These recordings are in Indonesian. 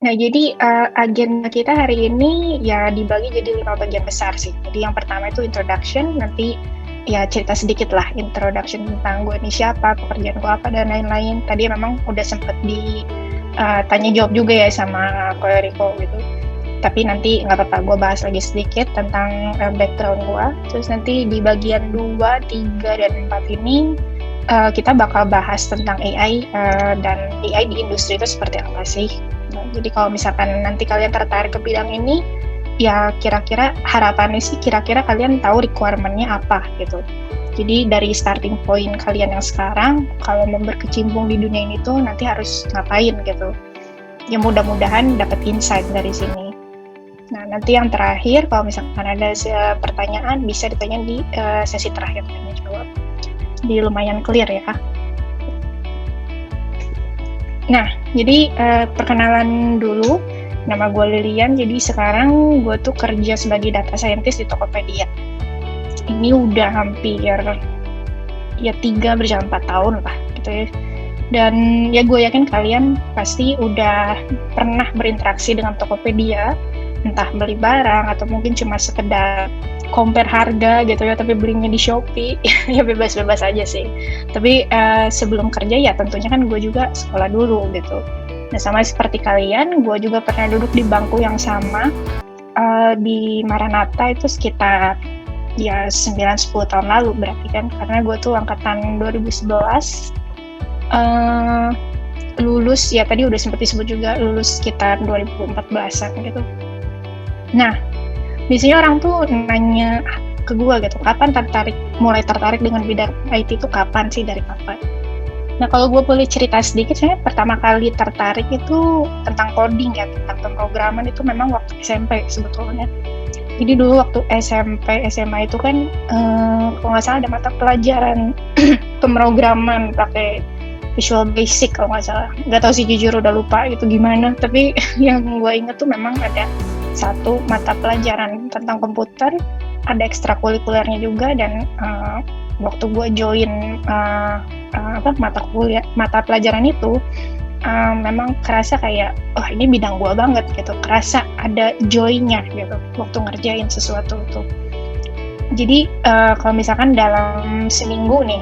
Nah, jadi, agenda kita hari ini ya dibagi jadi 5 bagian besar sih. Jadi yang pertama itu introduction, nanti ya cerita sedikit lah, introduction tentang gue ini siapa, pekerjaan gue apa, dan lain-lain. Tadi memang udah sempet tanya jawab juga ya sama Ko Eriko gitu. Tapi nanti nggak apa-apa, gue bahas lagi sedikit tentang background gue. Terus nanti di bagian 2, 3, dan 4 ini kita bakal bahas tentang AI dan AI di industri itu seperti apa sih. Nah, jadi kalau misalkan nanti kalian tertarik ke bidang ini, ya kira-kira harapannya sih kira-kira kalian tahu requirement-nya apa gitu. Jadi dari starting point kalian yang sekarang, kalau mau berkecimpung di dunia ini tuh nanti harus ngapain gitu. Ya mudah-mudahan dapat insight dari sini. Nah, nanti yang terakhir, kalau misalkan ada pertanyaan, bisa ditanya di sesi terakhir tanya jawab. Jadi lumayan clear ya. Nah, jadi perkenalan dulu. Nama gue Lilian, jadi sekarang gue tuh kerja sebagai data scientist di Tokopedia. Ini udah hampir ya 3 berjalan 4 tahun lah gitu ya. Dan ya gue yakin kalian pasti udah pernah berinteraksi dengan Tokopedia, entah beli barang atau mungkin cuma sekedar compare harga gitu ya, tapi belinya di Shopee. Ya bebas-bebas aja sih. Tapi sebelum kerja ya tentunya kan gue juga sekolah dulu gitu. Nah, sama seperti kalian, gue juga pernah duduk di bangku yang sama di Maranatha itu sekitar ya 9-10 tahun lalu berarti kan, karena gue tuh angkatan 2011, lulus ya tadi udah sempat disebut juga, lulus sekitar 2014an gitu. Nah, biasanya orang tuh nanya ke gue gitu, kapan mulai tertarik dengan bidang IT itu kapan sih, dari kapan? Nah, kalau gue boleh cerita sedikit, saya pertama kali tertarik itu tentang coding ya, tentang pemrograman itu memang waktu SMP sebetulnya. Jadi dulu waktu SMP, SMA itu kan kalau nggak salah ada mata pelajaran pemrograman pakai Visual Basic kalau nggak salah. Nggak tahu sih, jujur udah lupa gitu gimana. Tapi yang gue inget tuh memang ada satu mata pelajaran tentang komputer, ada ekstrakurikulernya juga, dan waktu gue join mata pelajaran itu memang kerasa kayak ini bidang gue banget gitu, kerasa ada joy-nya gitu waktu ngerjain sesuatu itu. Jadi kalau misalkan dalam seminggu nih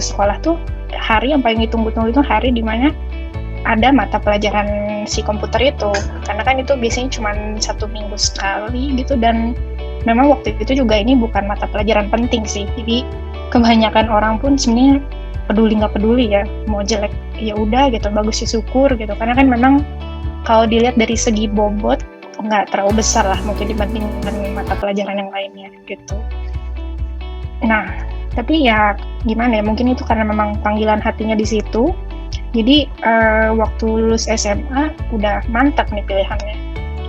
sekolah tuh, hari yang paling ditunggu-tunggu itu hari dimana ada mata pelajaran si komputer itu, karena kan itu biasanya cuma 1 minggu sekali gitu, dan memang waktu itu juga ini bukan mata pelajaran penting sih. Jadi kebanyakan orang pun sebenarnya peduli nggak peduli ya, mau jelek ya udah gitu, bagus ya syukur gitu, karena kan memang kalau dilihat dari segi bobot nggak terlalu besar lah mungkin dibandingkan mata pelajaran yang lainnya gitu. Nah, tapi ya gimana ya, mungkin itu karena memang panggilan hatinya di situ. Jadi waktu lulus SMA udah mantap nih pilihannya.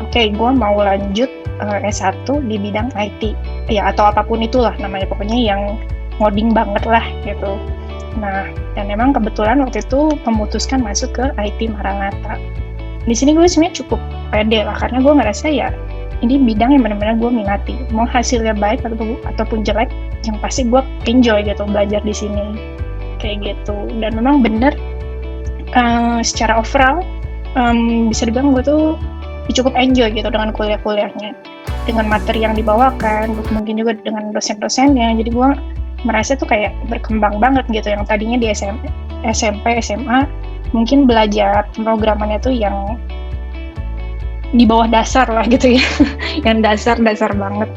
Oke, gue mau lanjut S1 di bidang IT ya, atau apapun itulah namanya, pokoknya yang ngoding banget lah gitu. Nah, dan memang kebetulan waktu itu memutuskan masuk ke IT Maranatha. Di sini gue sebenarnya cukup pede lah, karena gue ngerasa ya ini bidang yang benar-benar gue minati. Mau hasilnya baik ataupun jelek, yang pasti gue enjoy gitu belajar di sini kayak gitu. Dan memang bener secara overall bisa dibilang gue tuh cukup enjoy gitu dengan kuliah-kuliahnya, dengan materi yang dibawakan, mungkin juga dengan dosen-dosennya. Jadi gue merasa tuh kayak berkembang banget gitu, yang tadinya di SMP, SMA mungkin belajar pemrogramannya tuh yang di bawah dasar lah gitu ya, yang dasar-dasar banget.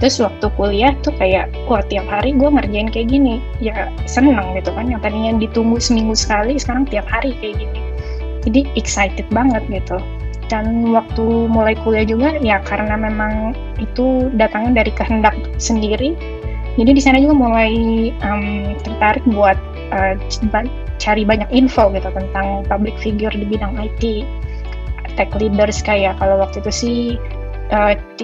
Terus waktu kuliah tuh kayak tiap hari gue ngerjain kayak gini, ya seneng gitu kan, yang tadinya ditunggu seminggu sekali sekarang tiap hari kayak gini, jadi excited banget gitu. Dan waktu mulai kuliah juga ya karena memang itu datangnya dari kehendak sendiri, jadi di sana juga mulai tertarik buat cari banyak info gitu tentang public figure di bidang IT, tech leaders kayak kalau waktu itu sih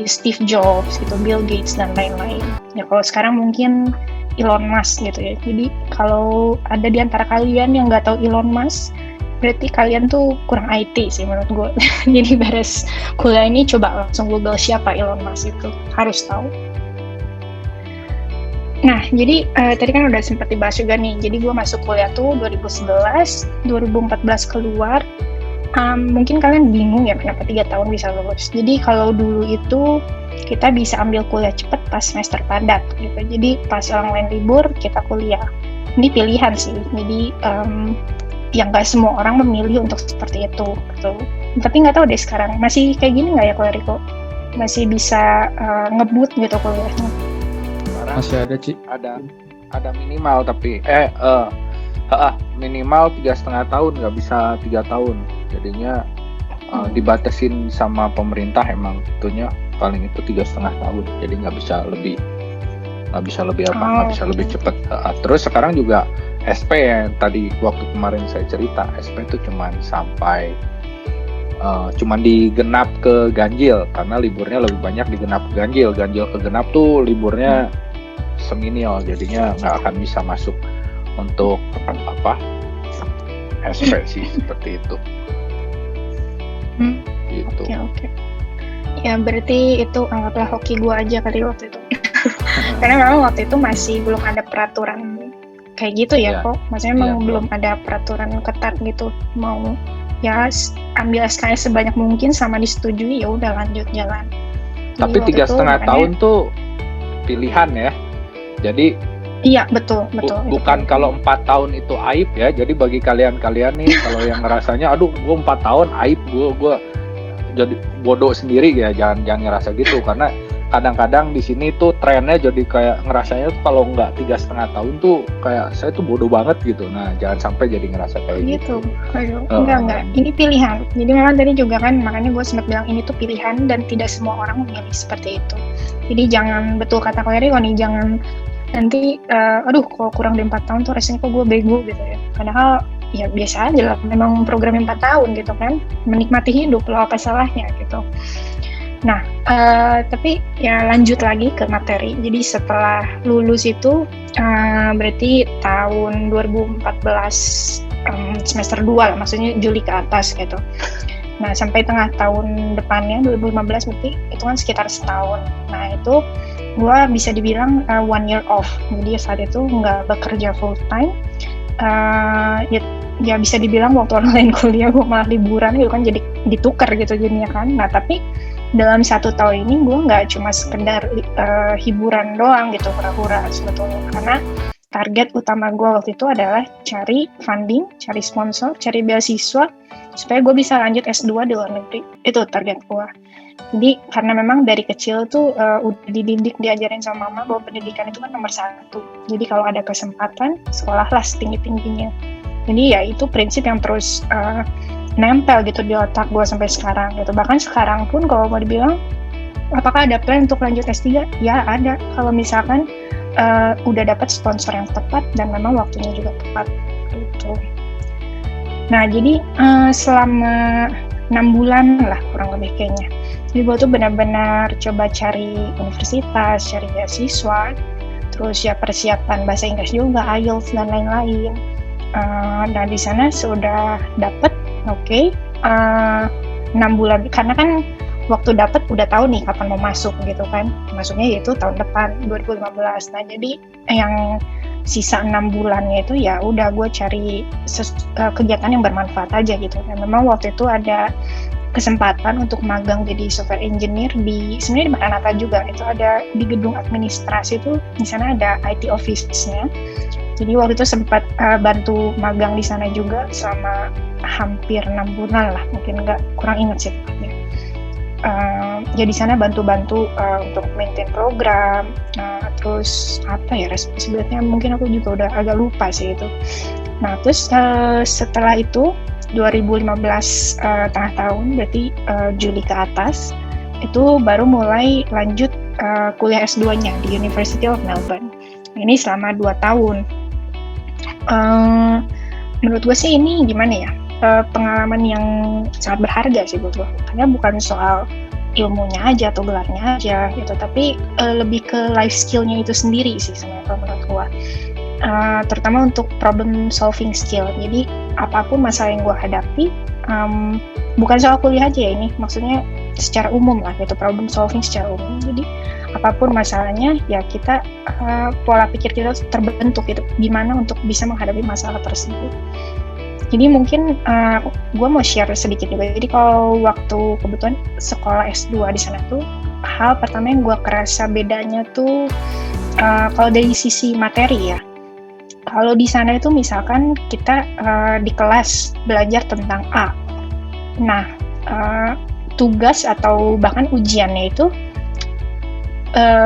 Steve Jobs gitu, Bill Gates dan lain-lain. Ya kalau sekarang mungkin Elon Musk gitu ya. Jadi kalau ada di antara kalian yang nggak tahu Elon Musk, berarti kalian tuh kurang IT sih menurut gue. Jadi beres kuliah ini coba langsung Google siapa Elon Musk, itu harus tahu. Nah, jadi tadi kan udah sempat dibahas juga nih. Jadi gue masuk kuliah tuh 2011, 2014 keluar. Mungkin kalian bingung ya kenapa 3 tahun bisa lulus. Jadi kalau dulu itu kita bisa ambil kuliah cepat pas semester padat gitu. Jadi pas orang lain libur kita kuliah. Ini pilihan sih. Jadi yang nggak semua orang memilih untuk seperti itu gitu. Tapi nggak tahu deh sekarang masih kayak gini nggak ya kalau Riko? Masih bisa ngebut gitu kuliahnya? Masih ada, Ci. Ada minimal tapi minimal 3,5 tahun, nggak bisa 3 tahun. Jadinya dibatasin sama pemerintah, emang itunya paling itu 3,5 tahun. Jadi nggak bisa lebih cepat. Terus sekarang juga SP yang tadi waktu kemarin saya cerita, SP itu cuman sampai cuman digenap ke ganjil karena liburnya lebih banyak digenap ke ganjil ke genap tuh liburnya seminil, jadinya nggak akan bisa masuk untuk SP sih seperti itu. Gitu. Oke. Ya berarti itu anggaplah hoki gue aja kali waktu itu. Karena memang waktu itu masih belum ada peraturan kayak gitu ya kok. Maksudnya memang belum ada peraturan ketat gitu. Mau ya ambil SKS sebanyak mungkin sama disetujui ya udah lanjut jalan. Tapi 3,5 tahun tuh pilihan ya. Jadi iya betul. Bukan kalau 4 tahun itu aib ya. Jadi bagi kalian nih kalau yang ngerasanya aduh gue 4 tahun aib, gue jadi bodoh sendiri ya, jangan ngerasa gitu, karena kadang-kadang di sini tuh trennya jadi kayak ngerasanya tuh kalau nggak 3,5 tahun tuh kayak saya tuh bodoh banget gitu. Nah jangan sampai jadi ngerasa kayak gitu. Enggak, ini pilihan. Jadi memang tadi juga kan makanya gue sempat bilang ini tuh pilihan dan tidak semua orang memilih seperti itu. Jadi jangan, betul kata Koyri nih, jangan nanti kalau kurang dari 4 tahun tuh rasanya kok gue bego gitu ya. Padahal ya biasa aja lah, memang programnya 4 tahun gitu kan, menikmati hidup loh, apa salahnya gitu. Nah tapi ya lanjut lagi ke materi. Jadi setelah lulus itu berarti tahun 2014 semester 2 lah, maksudnya Juli ke atas gitu. Nah sampai tengah tahun depannya 2015 berarti itu kan sekitar setahun. Nah itu gue bisa dibilang 1 year off. Jadi saat itu nggak bekerja full time. Ya bisa dibilang waktu orang lain kuliah gue malah liburan gitu kan, jadi ditukar gitu jadinya kan. Nah tapi dalam 1 tahun ini gue nggak cuma sekedar hiburan doang gitu, hura-hura sebetulnya, karena target utama gue waktu itu adalah cari funding, cari sponsor, cari beasiswa supaya gue bisa lanjut S2 di luar negeri. Itu target gue. Jadi karena memang dari kecil tuh udah diajarin sama mama bahwa pendidikan itu kan nomor 1. Jadi kalau ada kesempatan, sekolahlah setinggi-tingginya. Jadi ya itu prinsip yang terus nempel gitu di otak gue sampai sekarang gitu. Bahkan sekarang pun kalau mau dibilang apakah ada plan untuk lanjut S3? Ya ada, kalau misalkan udah dapat sponsor yang tepat dan memang waktunya juga tepat gitu. Nah jadi selama 6 bulan lah kurang lebih kayaknya. Jadi gue tuh benar-benar coba cari universitas, cari beasiswa, terus ya persiapan bahasa Inggris juga, IELTS dan lain-lain. Nah di sana sudah dapet, 6 bulan, karena kan waktu dapet udah tahu nih kapan mau masuk gitu kan, masuknya yaitu tahun depan 2015. Nah jadi yang sisa 6 bulannya itu ya udah gue cari kegiatan yang bermanfaat aja gitu. Dan memang waktu itu ada kesempatan untuk magang jadi software engineer sebenarnya di Maranatha juga, itu ada di gedung administrasi itu, di sana ada IT office-nya. Jadi waktu itu sempat bantu magang di sana juga selama hampir 6 bulan lah, mungkin kurang ingat sih tepatnya. Jadi sana bantu-bantu untuk maintain program, terus apa ya responsibility-nya mungkin aku juga udah agak lupa sih itu. Nah terus setelah itu 2015 tengah tahun, berarti Juli ke atas, itu baru mulai lanjut kuliah S2-nya di University of Melbourne. Ini selama 2 tahun. Menurut gue sih ini gimana ya, pengalaman yang sangat berharga sih buat gue, karena bukan soal ilmunya aja atau gelarnya aja gitu, tapi lebih ke life skill-nya itu sendiri sih sebenarnya menurut gue. Terutama untuk problem solving skill. Jadi apapun masalah yang gue hadapi, bukan soal kuliah aja ya ini, maksudnya secara umum lah gitu, problem solving secara umum. Jadi apapun masalahnya ya kita pola pikir kita terbentuk gitu, gimana untuk bisa menghadapi masalah tersebut. Jadi mungkin gue mau share sedikit juga. Jadi kalau waktu kebetulan sekolah S2 di sana tuh, hal pertama yang gue kerasa bedanya tuh kalau dari sisi materi ya. Kalau di sana itu misalkan kita di kelas belajar tentang A. Nah, tugas atau bahkan ujiannya itu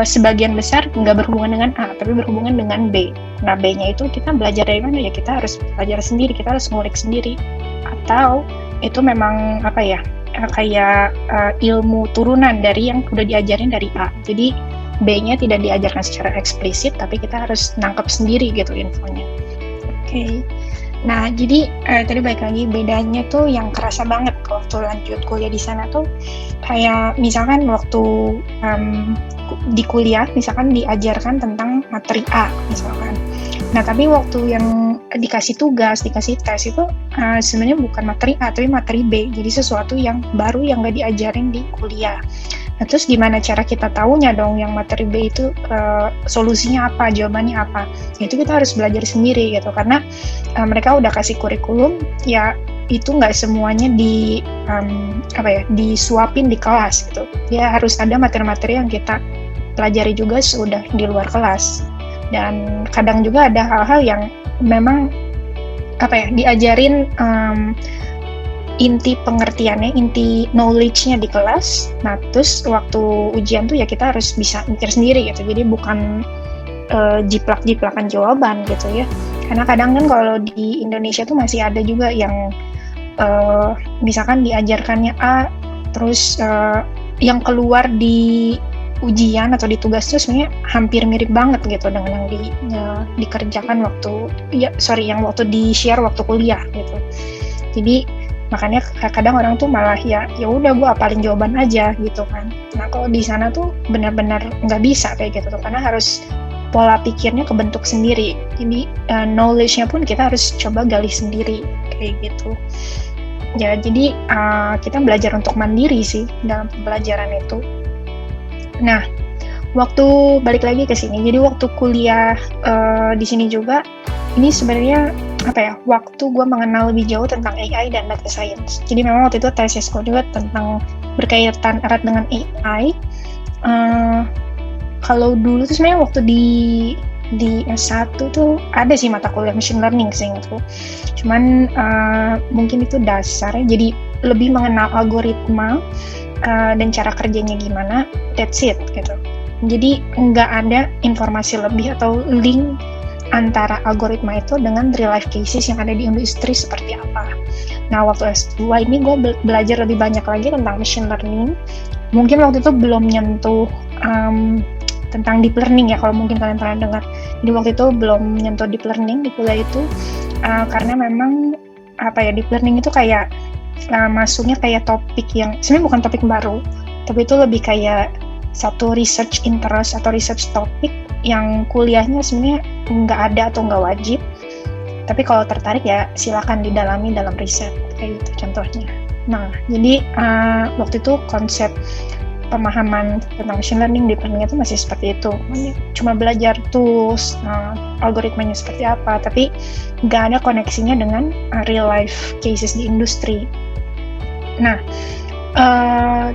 sebagian besar nggak berhubungan dengan A, tapi berhubungan dengan B. Nah, B-nya itu kita belajar dari mana ya? Kita harus belajar sendiri, kita harus ngulik sendiri. Atau itu memang apa ya? Kayak ilmu turunan dari yang udah diajarin dari A. Jadi B-nya tidak diajarkan secara eksplisit, tapi kita harus nangkep sendiri gitu infonya. Oke. Nah, jadi tadi balik lagi bedanya tuh yang kerasa banget waktu lanjut kuliah di sana tuh kayak misalkan waktu di kuliah misalkan diajarkan tentang materi A misalkan. Nah, tapi waktu yang dikasih tugas, dikasih tes itu sebenarnya bukan materi A, tapi materi B. Jadi sesuatu yang baru yang nggak diajarin di kuliah. Nah, terus gimana cara kita tahunya dong yang materi B itu solusinya apa, jawabannya apa? Itu kita harus belajar sendiri gitu, karena mereka udah kasih kurikulum, ya itu nggak semuanya disuapin di kelas gitu. Ya harus ada materi-materi yang kita pelajari juga sudah di luar kelas. Dan kadang juga ada hal-hal yang memang diajarin inti pengertiannya, inti knowledge-nya di kelas. Nah, terus waktu ujian tuh ya kita harus bisa mikir sendiri gitu. Jadi bukan jiplak-jiplakan jawaban gitu ya. Karena kadang kan kalau di Indonesia tuh masih ada juga yang misalkan diajarkannya A, terus yang keluar di ujian atau di tugas itu sebenarnya hampir mirip banget gitu dengan yang dikerjakan yang waktu di share waktu kuliah gitu. Jadi makanya kadang orang tuh malah ya udah gue apalin jawaban aja gitu kan. Nah, kalau di sana tuh benar-benar nggak bisa kayak gitu tuh, karena harus pola pikirnya kebentuk sendiri. Jadi knowledge-nya pun kita harus coba gali sendiri kayak gitu. Ya, jadi kita belajar untuk mandiri sih dalam pembelajaran itu. Nah, waktu balik lagi ke sini, jadi waktu kuliah di sini juga, ini sebenarnya waktu gue mengenal lebih jauh tentang AI dan data science. Jadi memang waktu itu tesis gue juga tentang berkaitan erat dengan AI. Kalau dulu tuh sebenarnya waktu di S1 tuh ada sih mata kuliah machine learning sih gitu. Cuman mungkin itu dasarnya, jadi lebih mengenal algoritma dan cara kerjanya gimana, that's it gitu. Jadi nggak ada informasi lebih atau link antara algoritma itu dengan real life cases yang ada di industri seperti apa. Nah, waktu S2 ini gue belajar lebih banyak lagi tentang machine learning. Mungkin waktu itu belum nyentuh tentang deep learning ya, kalau mungkin kalian pernah dengar. Jadi waktu itu belum nyentuh deep learning di kuliah itu, karena memang deep learning itu kayak masuknya kayak topik yang sebenarnya bukan topik baru, tapi itu lebih kayak satu research interest atau research topik yang kuliahnya sebenarnya nggak ada atau nggak wajib, tapi kalau tertarik ya silakan didalami dalam riset kayak gitu contohnya. Nah, jadi waktu itu konsep pemahaman tentang machine learning, deep learning itu masih seperti itu, cuma belajar tools, algoritmanya seperti apa, tapi nggak ada koneksinya dengan real life cases di industri. Nah,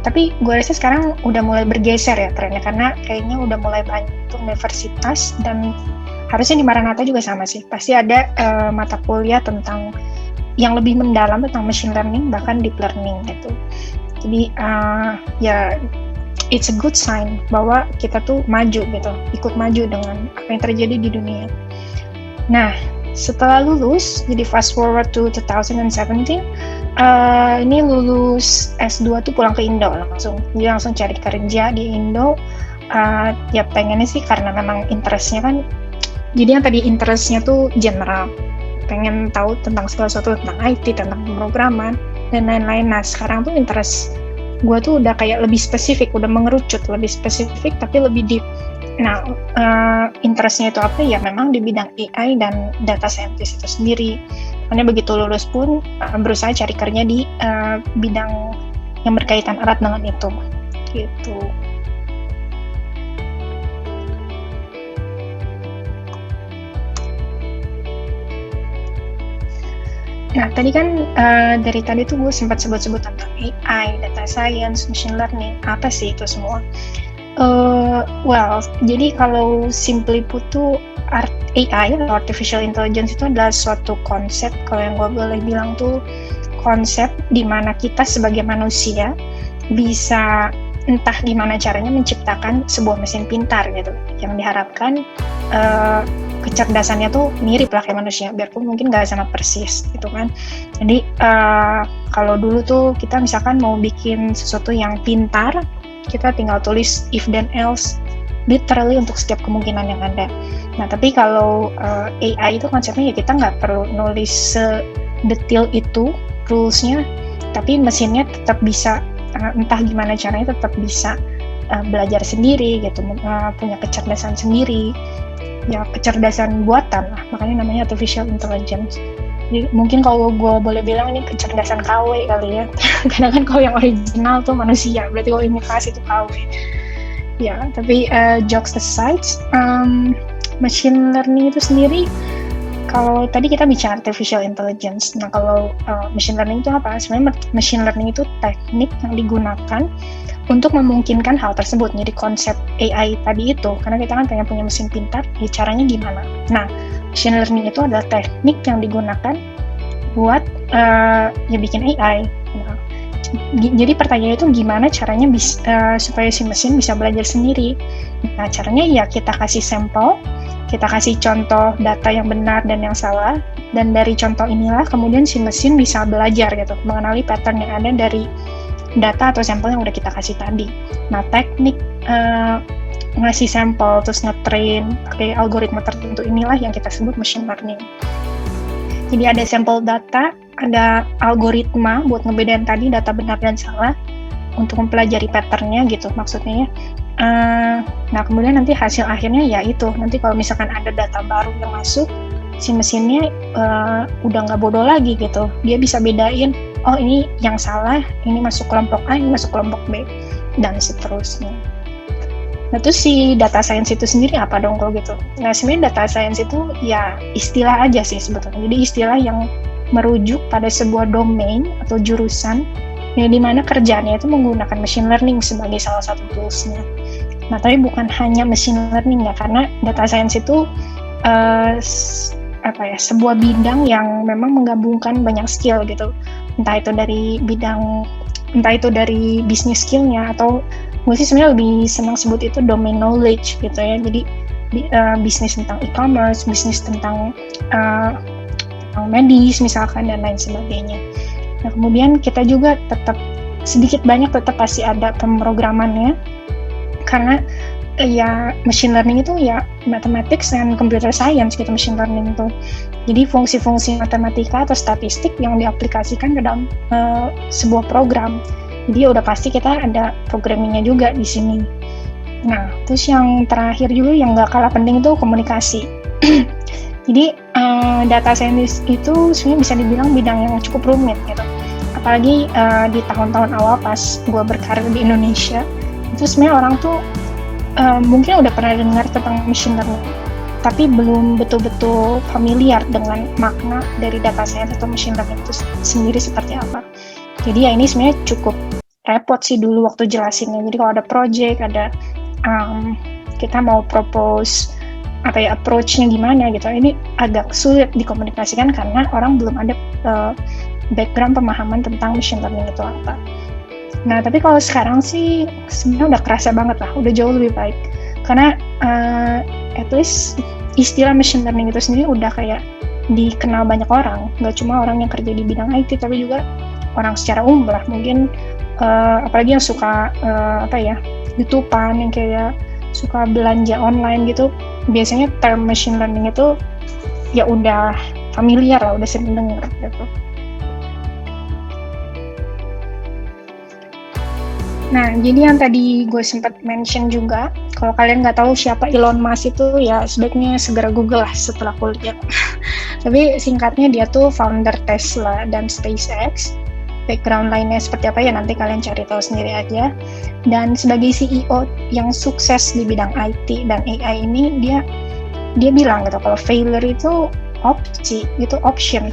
tapi gue rasa sekarang udah mulai bergeser ya trennya, karena kayaknya udah mulai banyak universitas, dan harusnya di Maranatha juga sama sih, pasti ada mata kuliah tentang yang lebih mendalam tentang machine learning, bahkan deep learning gitu. Jadi ya it's a good sign bahwa kita tuh maju gitu, ikut maju dengan apa yang terjadi di dunia. Nah, setelah lulus, jadi fast forward to 2017, ini lulus S2 tuh pulang ke Indo langsung. Jadi langsung cari kerja di Indo. Ya pengennya sih karena memang interestnya kan, jadi yang tadi interestnya tuh general, pengen tahu tentang segala sesuatu tentang IT, tentang pemrograman, dan lain-lain. Nah, sekarang tuh interest gue tuh udah kayak lebih spesifik, udah mengerucut, lebih spesifik tapi lebih deep. Nah, interestnya itu apa ya? Memang di bidang AI dan data scientist itu sendiri. Makanya begitu lulus pun berusaha cari kerja di bidang yang berkaitan erat dengan itu, gitu. Nah, tadi kan dari tadi tuh gue sempat sebut-sebut tentang AI, data science, machine learning. Apa sih itu semua? Well, jadi kalau simply put tuh AI atau artificial intelligence itu adalah suatu konsep, kalau yang gue boleh bilang tuh konsep di mana kita sebagai manusia bisa entah gimana caranya menciptakan sebuah mesin pintar gitu, yang diharapkan kecerdasannya tuh mirip lah kayak manusia, biarpun mungkin nggak sama persis gitu kan. Jadi kalau dulu tuh kita misalkan mau bikin sesuatu yang pintar, kita tinggal tulis if then else literally untuk setiap kemungkinan yang ada. Nah, tapi kalau AI itu konsepnya ya kita nggak perlu nulis sedetail itu rules-nya, tapi mesinnya tetap bisa entah gimana caranya tetap bisa belajar sendiri gitu, punya kecerdasan sendiri, ya kecerdasan buatan lah, makanya namanya artificial intelligence. Jadi mungkin kalau gue boleh bilang ini kecerdasan KW kali ya, karena kan kalau yang original tuh manusia, berarti kalau imitasi itu KW. Ya, tapi jokes aside, machine learning itu sendiri, kalau tadi kita bicara artificial intelligence, nah kalau machine learning itu apa? Sebenarnya machine learning itu teknik yang digunakan untuk memungkinkan hal tersebut. Jadi konsep AI tadi itu, karena kita kan pengen punya mesin pintar, ya caranya gimana? Nah, machine learning itu adalah teknik yang digunakan buat ya bikin AI. Nah, jadi pertanyaannya itu gimana caranya supaya si mesin bisa belajar sendiri? Nah, caranya ya kita kasih sampel, kita kasih contoh data yang benar dan yang salah, dan dari contoh inilah kemudian si mesin bisa belajar gitu, mengenali pattern yang ada dari data atau sampel yang udah kita kasih tadi. Nah, teknik ngasih sampel terus nge-train pakai algoritma tertentu inilah yang kita sebut machine learning. Jadi ada sampel data, ada algoritma buat ngebedain tadi data benar dan salah untuk mempelajari patternnya gitu maksudnya ya. Nah, kemudian nanti hasil akhirnya ya itu, nanti kalau misalkan ada data baru yang masuk, si mesinnya udah nggak bodoh lagi gitu, dia bisa bedain, oh ini yang salah, ini masuk kelompok A, ini masuk kelompok B, dan seterusnya. Nah, terus si data science itu sendiri apa dong kalau gitu? Nah, sebenarnya data science itu ya istilah aja sih sebetulnya, jadi istilah yang merujuk pada sebuah domain atau jurusan yang dimana kerjaannya itu menggunakan machine learning sebagai salah satu toolsnya. Nah, tapi bukan hanya machine learning ya, karena data science itu sebuah bidang yang memang menggabungkan banyak skill gitu, entah itu dari bisnis skillnya, atau gue sih sebenarnya lebih senang sebut itu domain knowledge gitu ya. Jadi bisnis tentang e-commerce, bisnis tentang medis misalkan, dan lain sebagainya. Nah, kemudian kita juga tetap sedikit banyak tetap pasti ada pemrogramannya, karena ya machine learning itu ya mathematics dan computer science gitu, machine learning itu. Jadi fungsi-fungsi matematika atau statistik yang diaplikasikan ke dalam sebuah program. Jadi udah pasti kita ada programmingnya juga di sini. Nah, terus yang terakhir juga yang nggak kalah penting itu komunikasi. Jadi data scientist itu sebenarnya bisa dibilang bidang yang cukup rumit gitu. Apalagi di tahun-tahun awal pas gue berkarir di Indonesia, itu sebenarnya orang tuh mungkin udah pernah dengar tentang machine learning, tapi belum betul-betul familiar dengan makna dari data science atau machine learning itu sendiri seperti apa. Jadi ya ini sebenarnya cukup repot sih dulu waktu jelasinnya. Jadi kalau ada project, ada kita mau propose approach-nya gimana gitu, ini agak sulit dikomunikasikan karena orang belum ada background pemahaman tentang machine learning itu apa. Nah, tapi kalau sekarang sih sebenarnya udah kerasa banget lah, udah jauh lebih baik. Karena at least istilah machine learning itu sendiri udah kayak dikenal banyak orang, nggak cuma orang yang kerja di bidang IT, tapi juga orang secara umum lah. Mungkin apalagi yang suka YouTube-an, yang kayak suka belanja online gitu, biasanya term machine learning itu ya udah familiar lah, udah sering dengar gitu. Nah, jadi yang tadi gue sempat mention juga, kalau kalian nggak tahu siapa Elon Musk itu, ya sebaiknya segera Google lah setelah kuliah. Tapi singkatnya dia tuh founder Tesla dan SpaceX. Background lainnya seperti apa ya nanti kalian cari tahu sendiri aja. Dan sebagai CEO yang sukses di bidang IT dan AI ini, dia bilang gitu kalau failure itu opsi, itu option.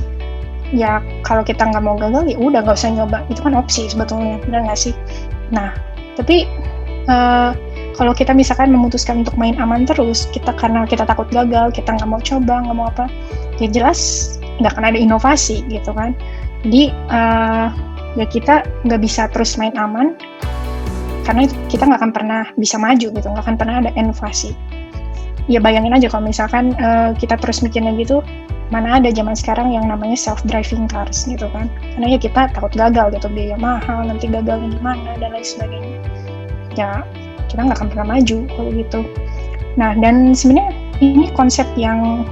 ya kalau kita nggak mau gagal ya udah nggak usah nyoba, itu kan opsi sebetulnya, benar nggak sih? Nah tapi kalau kita misalkan memutuskan untuk main aman terus, karena kita takut gagal, kita nggak mau coba, nggak mau apa, ya jelas nggak akan ada inovasi gitu kan. Jadi ya kita nggak bisa terus main aman, karena kita nggak akan pernah bisa maju gitu, nggak akan pernah ada inovasi. Ya bayangin aja kalau misalkan kita terus mikirnya gitu, mana ada zaman sekarang yang namanya self-driving cars gitu kan, karena ya kita takut gagal gitu, biaya mahal, nanti gagalnya gimana, dan lain sebagainya. Ya kita nggak akan pernah maju kalau gitu. Nah dan sebenarnya ini konsep yang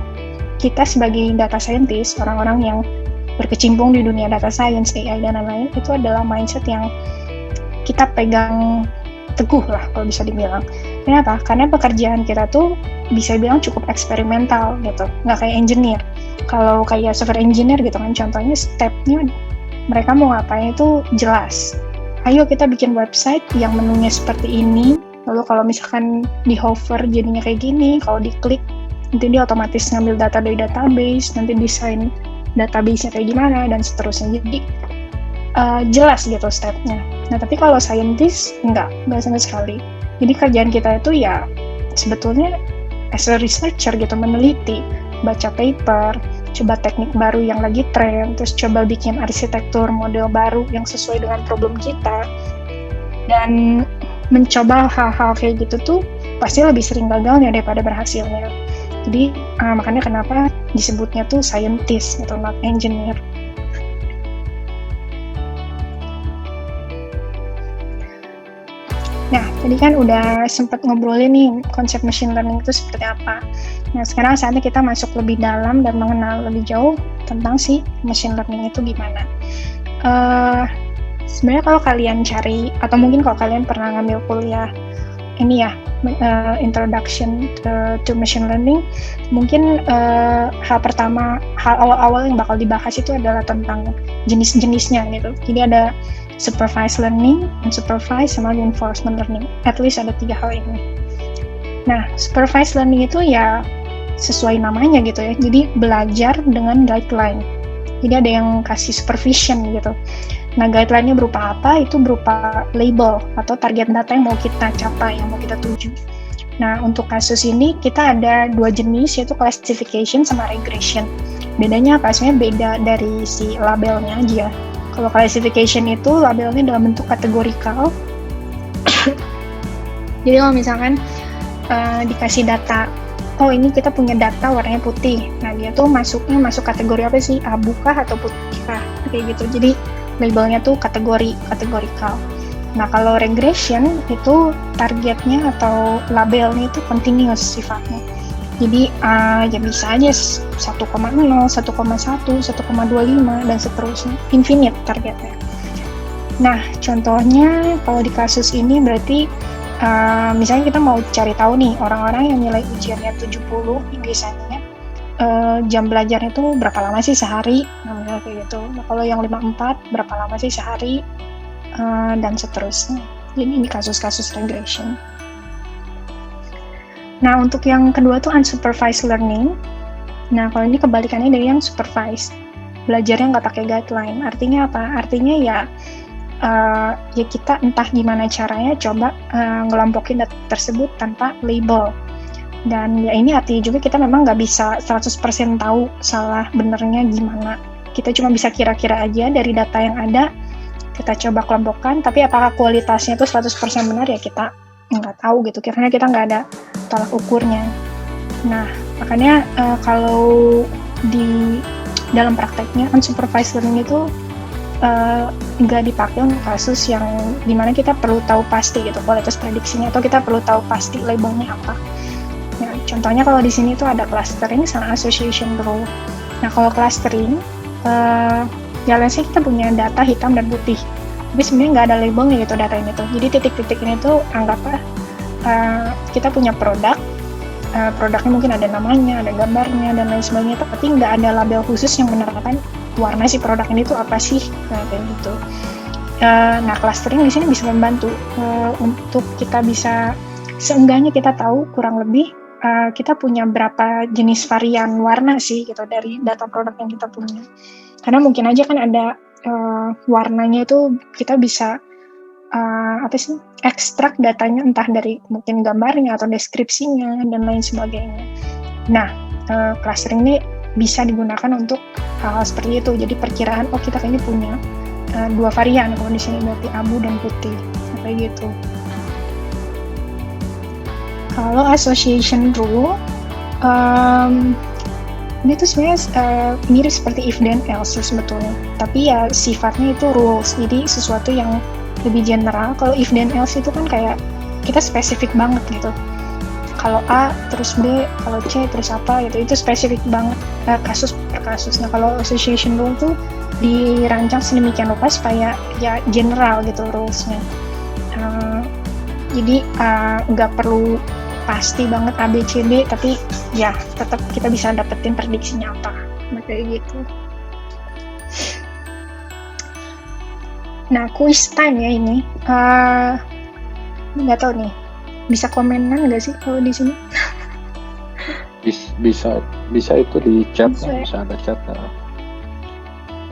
kita sebagai data scientist, orang-orang yang berkecimpung di dunia data science, AI, dan lain-lain, itu adalah mindset yang kita pegang teguh lah kalau bisa dibilang. Kenapa? Karena pekerjaan kita tuh bisa bilang cukup eksperimental gitu, nggak kayak engineer. Kalau kayak software engineer gitu kan, contohnya stepnya mereka mau ngapain itu jelas. Ayo kita bikin website yang menunya seperti ini, lalu kalau misalkan di hover jadinya kayak gini, kalau diklik nanti dia otomatis ngambil data dari database, nanti desain database-nya kayak gimana, dan seterusnya. Jadi jelas gitu stepnya. Nah tapi kalau scientist nggak sama sekali. Jadi kerjaan kita itu ya sebetulnya as a researcher gitu, meneliti, baca paper, coba teknik baru yang lagi tren, terus coba bikin arsitektur model baru yang sesuai dengan problem kita, dan mencoba hal-hal kayak gitu tuh pasti lebih sering gagalnya daripada berhasilnya. Jadi makanya kenapa disebutnya tuh scientist gitu, not engineer. Nah, tadi kan udah sempat ngobrolin nih konsep machine learning itu seperti apa. Nah, sekarang saatnya kita masuk lebih dalam dan mengenal lebih jauh tentang si machine learning itu gimana. Sebenarnya kalau kalian cari, atau mungkin kalau kalian pernah ngambil kuliah ini ya, introduction to machine learning, mungkin hal awal-awal yang bakal dibahas itu adalah tentang jenis-jenisnya gitu. Jadi ada supervised learning, unsupervised, sama reinforcement learning. At least ada 3 hal ini. Nah, supervised learning itu ya sesuai namanya gitu ya. Jadi belajar dengan guideline. Jadi ada yang kasih supervision gitu. Nah, guideline-nya berupa apa? Itu berupa label atau target data yang mau kita capai, yang mau kita tuju. Nah, untuk kasus ini kita ada 2 jenis, yaitu classification sama regression. Bedanya apa? Sebenarnya beda dari si labelnya aja. Kalau classification itu labelnya dalam bentuk kategorikal. Jadi kalau misalkan dikasih data, oh ini kita punya data warnanya putih, nah dia tuh masuk kategori apa sih, abu kah atau putih kah, kayak gitu. Jadi labelnya tuh kategorikal. Nah kalau regression itu targetnya atau labelnya itu continuous sifatnya. Jadi ya bisa aja 1,0, 1,1, 1,25 dan seterusnya, infinite targetnya. Nah contohnya kalau di kasus ini berarti misalnya kita mau cari tahu nih orang-orang yang nilai ujiannya 70 biasanya jam belajarnya itu berapa lama sih sehari, nah misalnya kayak gitu. Nah kalau yang 54 berapa lama sih sehari, dan seterusnya. Jadi ini kasus-kasus regression. Nah, untuk yang kedua tuh unsupervised learning. Nah, kalau ini kebalikannya dari yang supervised. Belajarnya nggak pakai guideline. Artinya apa? Artinya ya kita entah gimana caranya coba ngelompokin data tersebut tanpa label. Dan ya ini artinya juga kita memang nggak bisa 100% tahu salah benernya gimana. Kita cuma bisa kira-kira aja dari data yang ada, kita coba kelompokkan, tapi apakah kualitasnya itu 100% benar ya kita nggak tahu gitu, karena kita nggak ada tolak ukurnya. Nah, makanya kalau di dalam prakteknya unsupervised learning itu nggak dipakai untuk kasus yang dimana kita perlu tahu pasti gitu kualitas prediksinya, atau kita perlu tahu pasti labelnya apa. Nah, contohnya kalau di sini tuh ada clustering sama association rule. Nah, kalau clustering, ya let's say kita punya data hitam dan putih, tapi sebenarnya nggak ada labelnya gitu data ini tuh. Jadi titik-titik ini tuh anggaplah kita punya produk, produknya mungkin ada namanya, ada gambarnya, dan lain sebagainya, tapi nggak ada label khusus yang menerangkan warna si produk ini tuh apa sih, kayak gitu. Nah, clustering di sini bisa membantu untuk kita bisa, seenggaknya kita tahu kurang lebih kita punya berapa jenis varian warna sih gitu dari data produk yang kita punya. Karena mungkin aja kan ada warnanya itu kita bisa ekstrak datanya entah dari mungkin gambarnya atau deskripsinya dan lain sebagainya. Nah, clustering ini bisa digunakan untuk hal-hal seperti itu. Jadi perkiraan kita kayaknya punya 2 varian, kalau di sini berarti abu dan putih, kayak gitu. Kalau association rule, ini tuh sebenarnya mirip seperti if then else sebetulnya. Tapi ya sifatnya itu rules, jadi sesuatu yang lebih general. Kalau if then else itu kan kayak kita spesifik banget gitu. Kalau A terus B, kalau C terus apa gitu, itu spesifik banget kasus per kasus. Nah kalau association rule tuh dirancang sedemikian rupa supaya ya general gitu rulesnya. Jadi nggak perlu pasti banget A, B, C, D, tapi ya tetap kita bisa dapetin prediksinya apa, kayak gitu. Nah, quiz time ya ini. Nggak tahu nih, bisa komenan nggak sih kalau di sini? Bisa itu di chat, Bisa ada chat.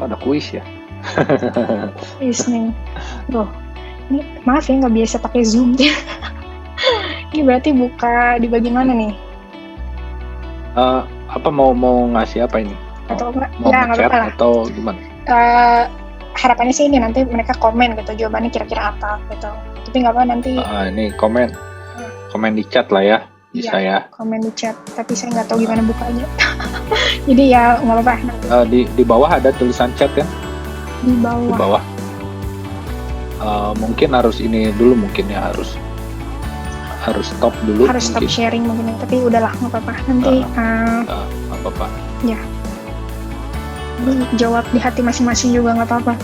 Ada quiz ya. quiz nih. Loh, ini maaf ya nggak biasa pakai Zoom. Ini berarti buka di bagian mana nih? Apa mau ngasih apa ini? Atau enggak? Mau Ya, nggak chat apa-apa lah. atau gimana? Harapannya sih ini nanti mereka komen gitu, jawabannya kira-kira apa gitu. Tapi nggak apa nanti Ini komen di chat lah ya, bisa ya. komen di chat. Tapi saya nggak tahu gimana bukanya. Jadi ya nggak apa-apa nanti. Di bawah ada tulisan chat ya? Di bawah. Di bawah. Mungkin harus ini dulu, mungkin ya harus stop dulu. Harus stop sharing mungkin, tapi udahlah nggak apa-apa. Nanti apa-apa. Ya. Ini jawab di hati masing-masing juga nggak apa-apa.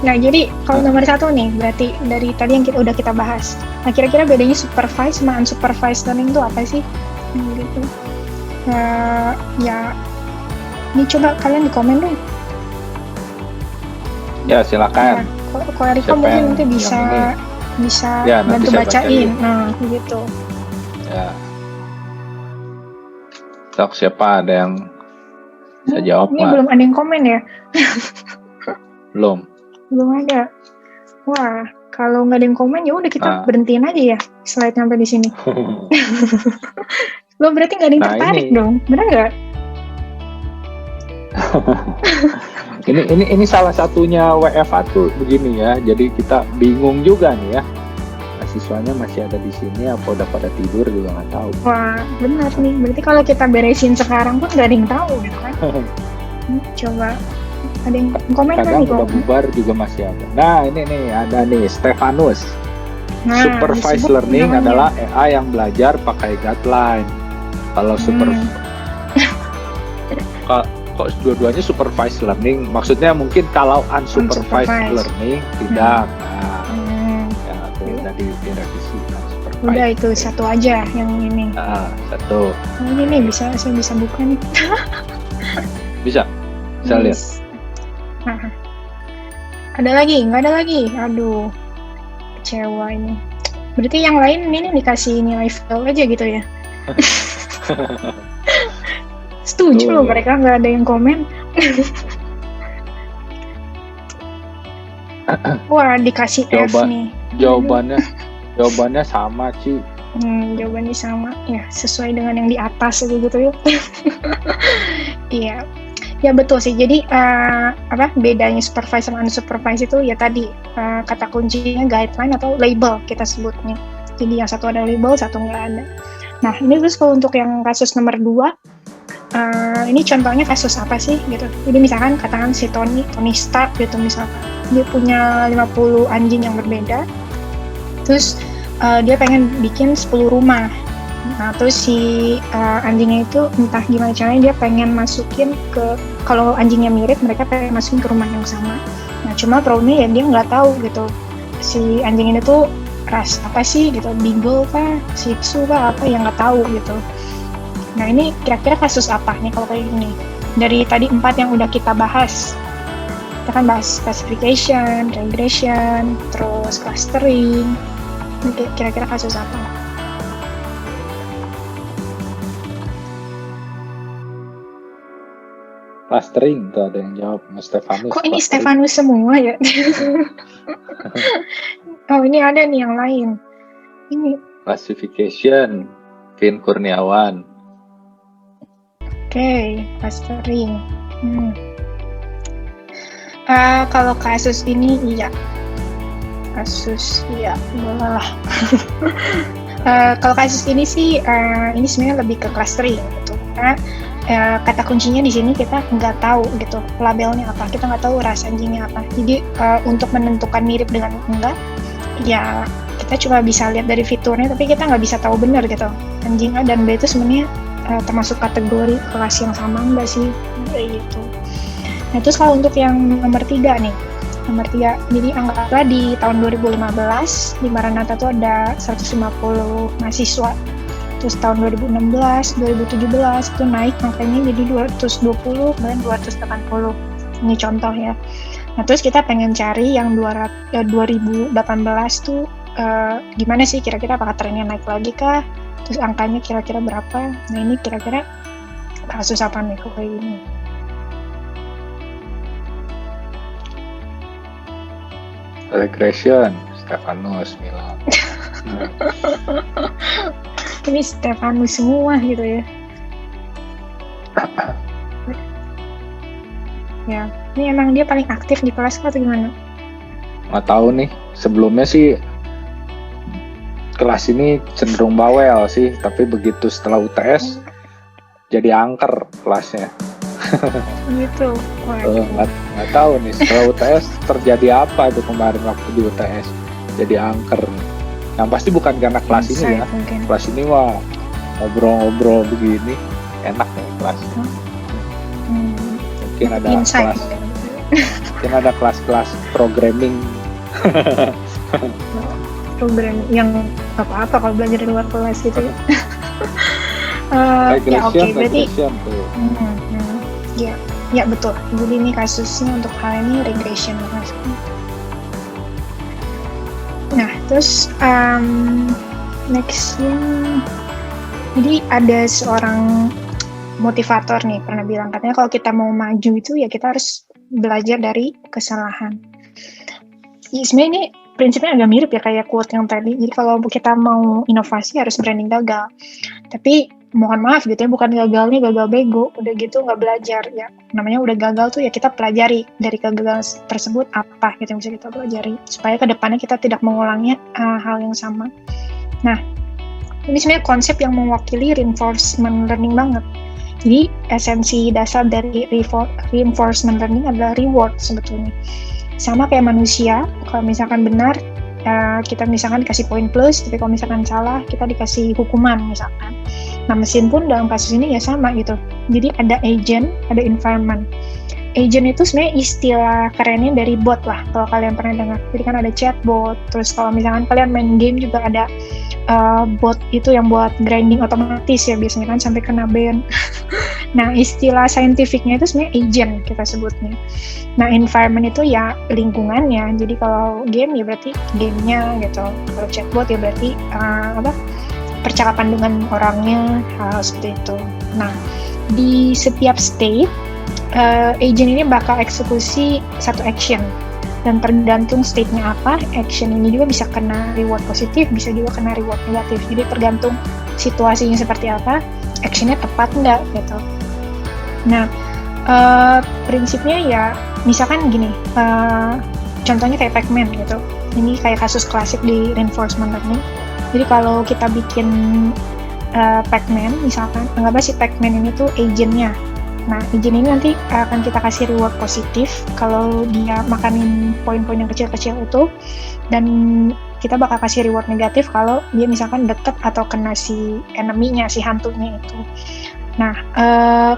Nah jadi kalau nomor 1 nih berarti dari tadi yang udah kita bahas. Nah kira-kira bedanya supervised sama unsupervised learning itu apa sih? Gitu. Ya ini coba kalian di komen dong. Ya silakan. Kalau Erika mungkin nanti bisa ya, bantu bacain. Nah gitu. Ya. Siapa ada yang bisa jawab? Ini belum ada yang komen ya? Belum ada. Wah, kalau nggak ada yang komen ya udah kita berhentiin aja ya slide sampai di sini. Lo berarti nggak ada yang tertarik dong, benar nggak? ini salah satunya WFA tuh begini ya. Jadi kita bingung juga nih ya. Siswanya masih ada di sini apa udah pada tidur juga nggak tahu. Wah benar nih, berarti kalau kita beresin sekarang pun nggak ada yang tahu gitu kan. Coba ada yang komen kan nih, udah bubar juga masih ada. Nah ini nih ada nih Stefanus. Supervised learning adalah AI yang belajar pakai guideline. Kalau kok dua-duanya supervised learning, maksudnya mungkin kalau unsupervised learning tidak. Udah direvisi. Udah itu satu aja yang ini. Satu. Ini nih saya bisa buka nih. Bisa lihat. Ada lagi? Nggak ada lagi? Aduh, kecewa ini. Berarti yang lain ini dikasih nilai fail aja gitu ya? Setuju loh, mereka nggak ada yang komen. Wah, dikasih F nih. Jawabannya sama, Ci. Jawabannya sama. Ya, sesuai dengan yang di atas gitu ya. Iya. Ya betul sih. Jadi bedanya supervised sama unsupervised itu ya tadi kata kuncinya guideline atau label kita sebutnya. Jadi yang satu ada label, satu nggak ada. Nah, ini terus kalau untuk yang kasus nomor 2, ini contohnya kasus apa sih gitu. Jadi misalkan katakan si Tony Stark gitu misalkan. Dia punya 50 anjing yang berbeda. Terus dia pengen bikin 10 rumah. Nah, terus si anjingnya itu entah gimana caranya dia pengen masukin ke, kalau anjingnya mirip mereka pengen masukin ke rumah yang sama. Nah, cuma problemnya ya dia nggak tahu gitu. Si anjing ini tuh ras apa sih gitu, Beagle kah, Shih Tzu kah, apa yang nggak tahu gitu. Nah, ini kira-kira kasus apa nih kalau kayak gini? Dari tadi 4 yang udah kita bahas. Kita kan bahas classification, regression, terus clustering. Ini kira-kira kasus apa? Clustering tuh ada yang jawab, Mas Stefanus. Kok ini clustering. Stefanus semua ya? Oh, ini ada nih yang lain. Ini Classification, Vin Kurniawan. oke, clustering. Kalau kasus ini iya. Kasus iya, boleh lah. Kalau kasus ini sih, ini sebenarnya lebih ke clustering gitu. Karena kata kuncinya di sini kita nggak tahu gitu labelnya apa, kita nggak tahu ras anjingnya apa. Jadi untuk menentukan mirip dengan enggak, ya kita cuma bisa lihat dari fiturnya, tapi kita nggak bisa tahu benar gitu anjing A dan B itu sebenarnya termasuk kategori kelas yang sama enggak sih, kayak gitu. Nah terus kalau untuk yang nomor 3 nih, nomor 3, jadi anggaplah di tahun 2015 di Maranatha tuh ada 150 mahasiswa. Terus tahun 2016, 2017 itu naik angkanya jadi 220 dan 280. Ini contoh ya. Nah terus kita pengen cari yang 2018 tuh gimana sih kira-kira, apakah trennya naik lagi kah? Terus angkanya kira-kira berapa? Nah ini kira-kira kasus apa nih kok kayak gini? Regression, Stefanus bilang. Ini Stefanus semua gitu ya. Ya, ini emang dia paling aktif di kelas atau gimana? Nggak tahu nih, sebelumnya sih kelas ini cenderung bawel sih, tapi begitu setelah UTS jadi angker kelasnya. Gitu. Nggak tahu nih setelah UTS terjadi apa itu kemarin waktu di UTS jadi angker. Yang pasti bukan karena kelas ini ya. Mungkin. Kelas ini mah ngobrol-ngobrol begini enak nih kelas. Mungkin ada Insight. kelas, mungkin ada kelas-kelas programming. Program yang apa-apa kalau belajar di luar kelas gitu ya. Ya oke, berarti ya betul. Jadi ini kasusnya untuk hal ini regression. Nah, terus nextnya, jadi ada seorang motivator nih pernah bilang, katanya kalau kita mau maju itu ya kita harus belajar dari kesalahan. Ya, sebenarnya ini prinsipnya agak mirip ya kayak quote yang tadi. Jadi kalau kita mau inovasi harus berani gagal. Tapi mohon maaf gitu ya, bukan gagalnya gagal bego, udah gitu nggak belajar ya. Namanya udah gagal tuh ya kita pelajari dari kegagalan tersebut apa gitu yang bisa kita pelajari supaya kedepannya kita tidak mengulangnya hal yang sama. Nah, ini sebenarnya konsep yang mewakili reinforcement learning banget. Jadi esensi dasar dari reinforcement learning adalah reward sebetulnya. Sama kayak manusia, kalau misalkan benar kita misalkan dikasih poin plus, tapi kalau misalkan salah kita dikasih hukuman misalkan. Nah mesin pun dalam kasus ini ya sama gitu. Jadi ada agent, ada environment. Agent itu sebenarnya istilah kerennya dari bot lah, kalau kalian pernah dengar. Jadi kan ada chatbot, terus kalau misalkan kalian main game juga ada bot itu yang buat grinding otomatis ya biasanya kan sampai kena ban. Nah istilah saintifiknya itu sebenarnya agent kita sebutnya. Nah environment itu ya lingkungannya. Jadi kalau game ya berarti gamenya gitu. Kalau chatbot ya berarti percakapan dengan orangnya, hal seperti itu. Nah di setiap state agent ini bakal eksekusi satu action. Dan tergantung state-nya apa, action ini juga bisa kena reward positif, bisa juga kena reward negatif. Jadi tergantung situasinya seperti apa, action-nya tepat nggak gitu. Nah, prinsipnya ya, misalkan gini, contohnya kayak Pac-Man gitu. Ini kayak kasus klasik di reinforcement learning. Jadi kalau kita bikin Pac-Man, misalkan, anggaplah si Pac-Man ini tuh agent-nya. Nah, agent ini nanti akan kita kasih reward positif kalau dia makanin poin-poin yang kecil-kecil itu, dan kita bakal kasih reward negatif kalau dia misalkan deket atau kena si enemy-nya, si hantunya itu. Nah,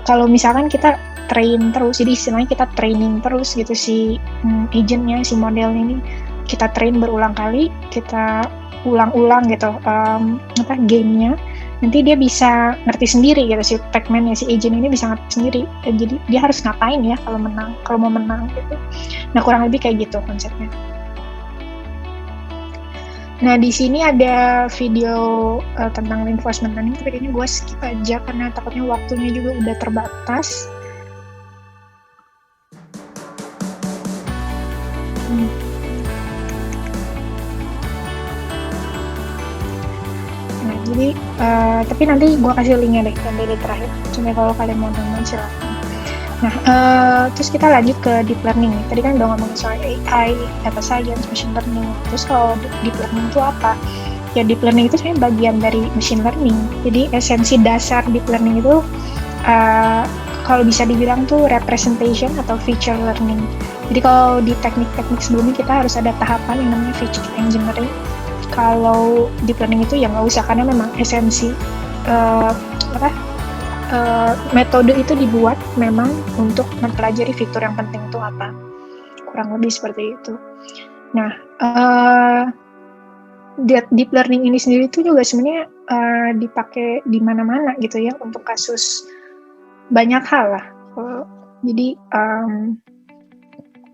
kalau misalkan kita train terus, jadi istilahnya kita training terus gitu si agent-nya, si modelnya ini, kita train berulang kali, kita ulang-ulang gitu game-nya, nanti dia bisa ngerti sendiri gitu, si Pac-Man ya, si agent ini bisa ngerti sendiri. Jadi dia harus ngapain ya kalau mau menang gitu. Nah kurang lebih kayak gitu konsepnya. Nah di sini ada video tentang reinforcement learning, tapi kayaknya gue skip aja karena takutnya waktunya juga udah terbatas. Hmm. Nah, jadi tapi nanti gue kasih linknya deh yang dari terakhir. Cuma kalau kalian mau nonton silahkan. Nah, terus kita lanjut ke deep learning. Tadi kan udah ngomongin soal AI, data science, machine learning. Terus kalau deep learning itu apa? Ya deep learning itu sebenarnya bagian dari machine learning. Jadi esensi dasar deep learning itu kalau bisa dibilang tuh representation atau feature learning. Jadi kalau di teknik-teknik sebelumnya kita harus ada tahapan yang namanya feature engineering. Kalau deep learning itu ya nggak usah, karena memang esensi metode itu dibuat memang untuk mempelajari fitur yang penting itu apa. Kurang lebih seperti itu. Nah, deep learning ini sendiri itu juga sebenarnya dipakai di mana-mana gitu ya untuk kasus banyak hal lah. Jadi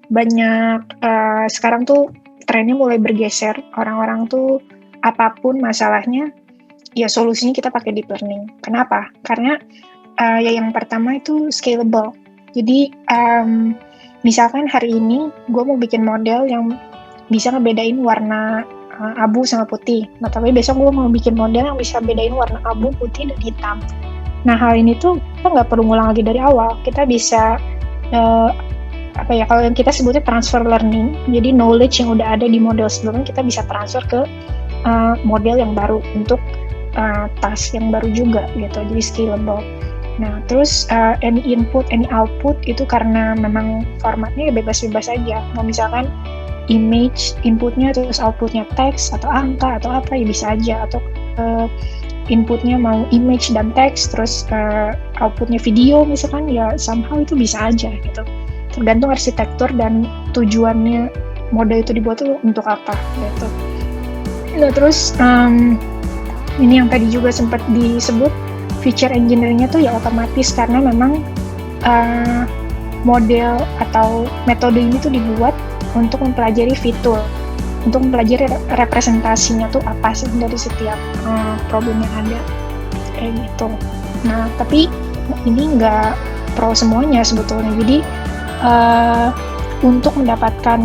banyak sekarang tuh trennya mulai bergeser. Orang-orang tuh apapun masalahnya, ya solusinya kita pakai deep learning. Kenapa? Karena ya yang pertama itu scalable. Jadi misalkan hari ini gue mau bikin model yang bisa ngebedain warna abu sama putih. Nah, tapi besok gue mau bikin model yang bisa bedain warna abu, putih, dan hitam. Nah, hal ini tuh kita nggak perlu ngulang lagi dari awal. Kita bisa kalau yang kita sebutnya transfer learning. Jadi knowledge yang udah ada di model sebelumnya kita bisa transfer ke model yang baru untuk task yang baru juga gitu. Jadi scalable. Nah, terus any input, any output itu karena memang formatnya bebas-bebas aja. Mau misalkan image inputnya terus outputnya teks atau angka atau apa ya bisa aja, atau inputnya mau image dan teks terus outputnya video misalkan, ya somehow itu bisa aja gitu, tergantung arsitektur dan tujuannya model itu dibuat itu untuk apa gitu. Nah, terus ini yang tadi juga sempat disebut feature engineering-nya tuh ya otomatis, karena memang model atau metode ini tuh dibuat untuk mempelajari fitur, untuk mempelajari representasinya tuh apa sih dari setiap problem yang ada, kayak gitu. Nah, tapi ini nggak pro semuanya sebetulnya. Jadi untuk mendapatkan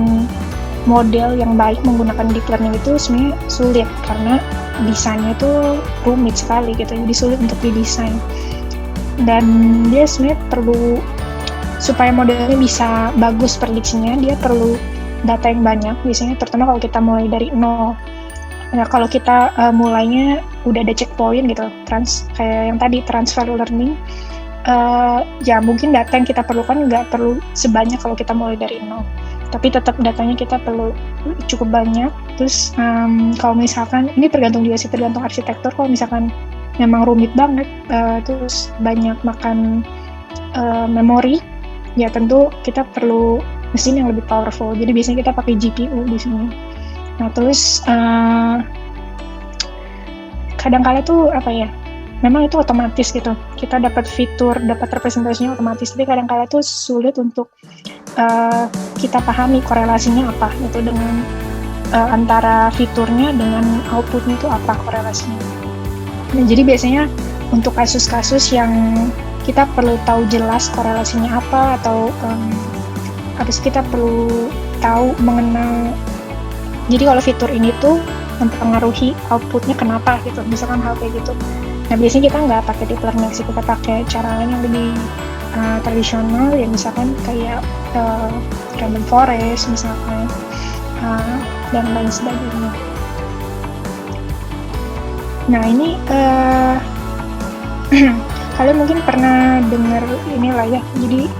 model yang baik menggunakan deep learning itu sebenarnya sulit, karena desainnya itu rumit sekali gitu, jadi sulit untuk didesain. Dan dia sebenarnya perlu, supaya modelnya bisa bagus prediksinya, dia perlu data yang banyak, biasanya terutama kalau kita mulai dari nol. Nah, kalau kita mulainya udah ada checkpoint gitu, kayak yang tadi transfer learning, ya mungkin data yang kita perlukan nggak perlu sebanyak kalau kita mulai dari nol, tapi tetap datanya kita perlu cukup banyak. Terus kalau misalkan, ini tergantung arsitektur. Kalau misalkan memang rumit banget, terus banyak makan memori, ya tentu kita perlu mesin yang lebih powerful. Jadi biasanya kita pakai GPU di sini. Nah, terus kadang-kala tuh memang itu otomatis gitu. Kita dapat fitur, dapat representasinya otomatis. Tapi kadang-kala tuh sulit untuk kita pahami korelasinya apa gitu dengan antara fiturnya dengan outputnya itu apa korelasinya. Nah, jadi biasanya untuk kasus-kasus yang kita perlu tahu jelas korelasinya apa, atau habis kita perlu tahu mengenal, jadi kalau fitur ini tuh mempengaruhi outputnya kenapa gitu, misalkan hal kayak gitu. Nah, biasanya kita nggak pakai deep learning sih, kita pakai cara lain yang lebih tradisional, ya misalkan kayak random forest misalkan, dan lain sebagainya. Nah, ini kalian mungkin pernah dengar inilah ya, jadi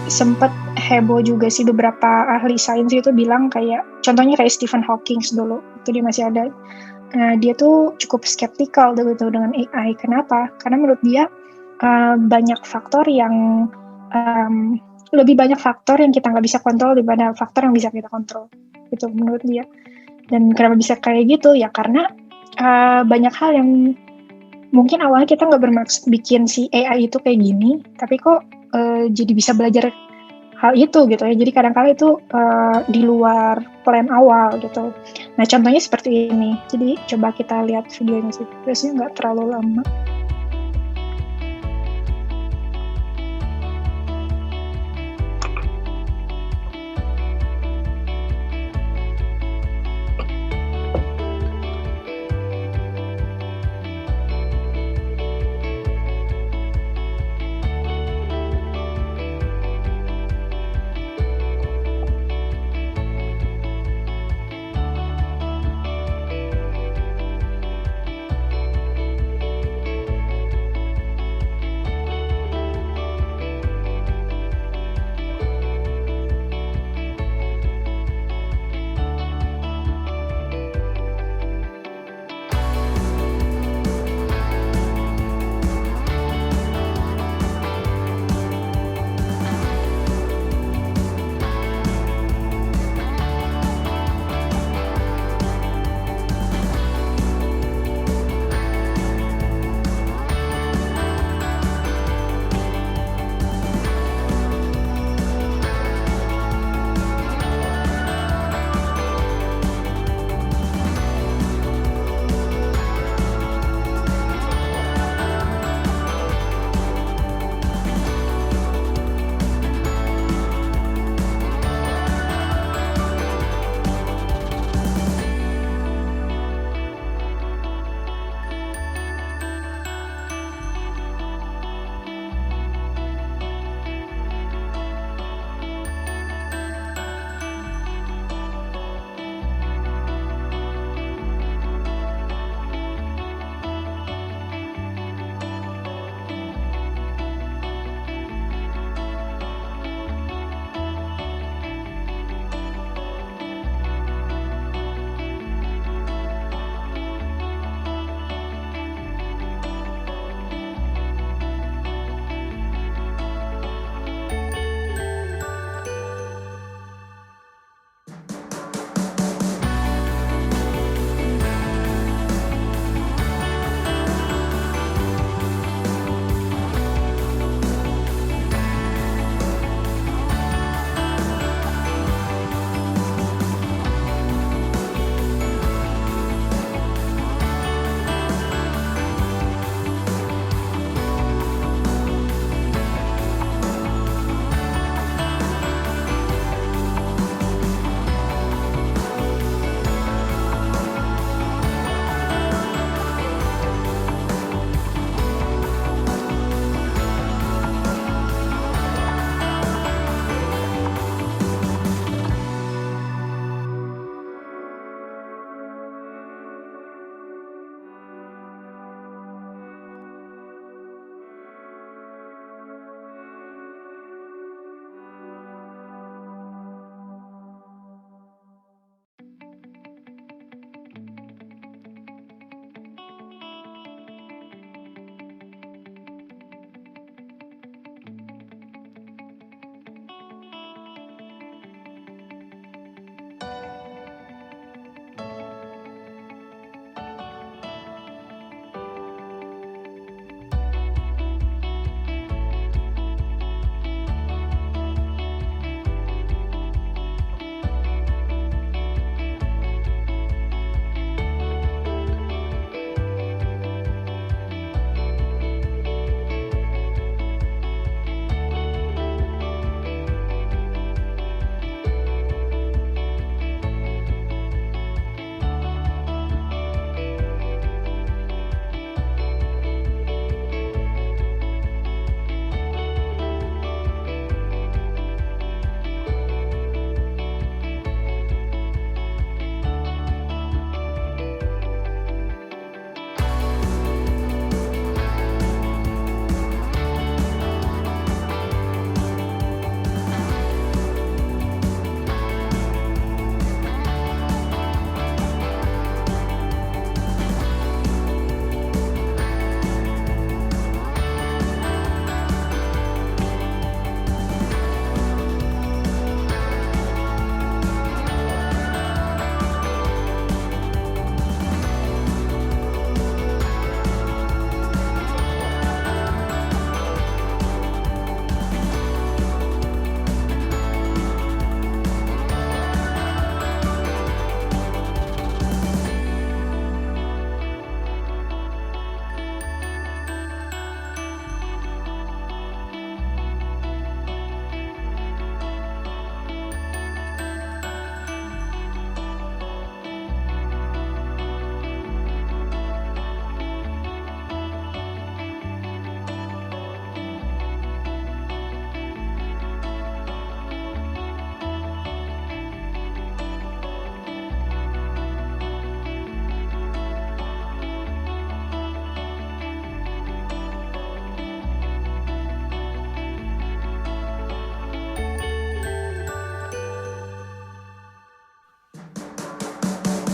sempat heboh juga sih, beberapa ahli sains itu bilang kayak, contohnya kayak Stephen Hawking dulu, itu dia masih ada. Dia tuh cukup skeptikal gitu dengan AI. Kenapa? Karena menurut dia banyak faktor yang lebih banyak faktor yang kita nggak bisa kontrol daripada faktor yang bisa kita kontrol. Itu menurut dia. Dan kenapa bisa kayak gitu? Ya karena banyak hal yang mungkin awalnya kita nggak bermaksud bikin si AI itu kayak gini, tapi kok jadi bisa belajar hal itu gitu ya. Jadi kadang-kadang itu di luar plan awal gitu. Nah, contohnya seperti ini. Jadi coba kita lihat videonya sih. Biasanya nggak terlalu lama.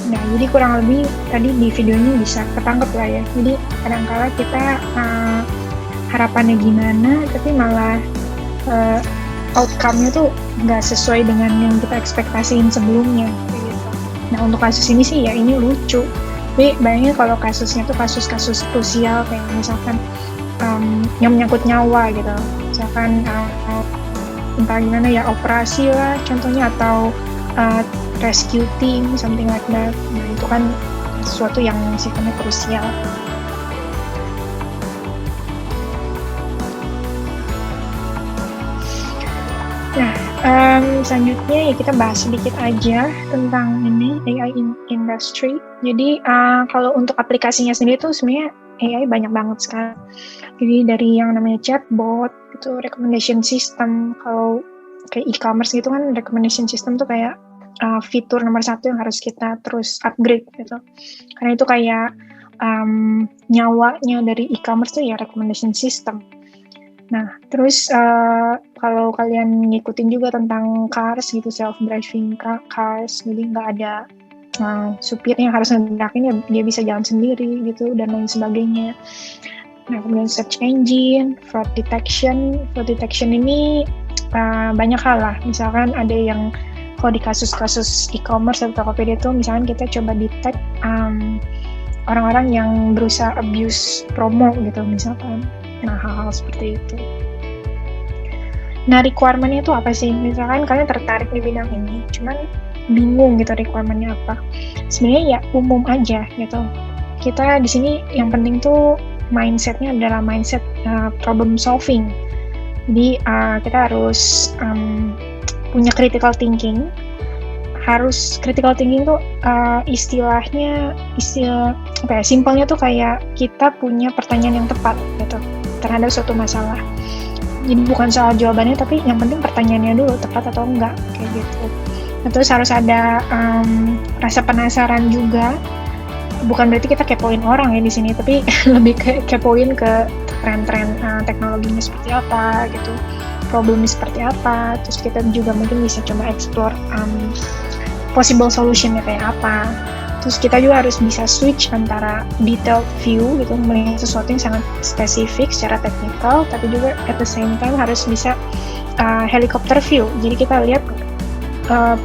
Nah, jadi kurang lebih tadi di video ini bisa ketangkep lah ya. Jadi kadang-kala kita harapannya gimana, tapi malah outcome-nya tuh nggak sesuai dengan yang kita ekspektasiin sebelumnya. Gitu. Nah, untuk kasus ini sih ya ini lucu. Tapi bayangin kalau kasusnya tuh kasus-kasus krusial kayak misalkan yang menyangkut nyawa gitu. Misalkan entah gimana ya, operasi lah contohnya, atau rescue team, something like that. Nah, itu kan sesuatu yang sifatnya krusial. Nah, selanjutnya ya kita bahas sedikit aja tentang ini AI industry. Jadi kalau untuk aplikasinya sendiri tuh sebenarnya AI banyak banget sekarang. Jadi dari yang namanya chatbot, itu recommendation system. Kalau kayak e-commerce gitu kan, recommendation system tuh kayak fitur nomor 1 yang harus kita terus upgrade gitu. Karena itu kayak nyawanya dari e-commerce tuh ya recommendation system. Nah, terus kalau kalian ngikutin juga tentang cars gitu, self-driving cars, jadi nggak ada supirnya harus ngegerakin, ya dia bisa jalan sendiri gitu, dan lain sebagainya. Nah, kemudian search engine, fraud detection ini banyak hal lah. Misalkan ada yang kalau di kasus-kasus e-commerce atau Tokopedia itu, misalkan kita coba detect orang-orang yang berusaha abuse promo gitu misalkan. Nah, hal-hal seperti itu. Nah, requirement-nya itu apa sih? Misalkan kalian tertarik di bidang ini, cuman bingung gitu requirement-nya apa. Sebenarnya ya umum aja gitu. Kita di sini yang penting tuh mindset-nya adalah mindset problem solving. Jadi kita harus punya critical thinking. Harus critical thinking tuh istilahnya simpelnya tuh kayak kita punya pertanyaan yang tepat gitu terhadap suatu masalah. Jadi bukan soal jawabannya, tapi yang penting pertanyaannya dulu tepat atau enggak kayak gitu. Nah, terus harus ada rasa penasaran juga. Bukan berarti kita kepoin orang ya di sini, tapi lebih kepoin ke tren-tren teknologinya seperti apa gitu, problemnya seperti apa. Terus kita juga mungkin bisa coba explore possible solution-nya kayak apa. Terus kita juga harus bisa switch antara detailed view gitu, melihat sesuatu yang sangat spesifik secara teknikal, tapi juga at the same time harus bisa helicopter view. Jadi kita lihat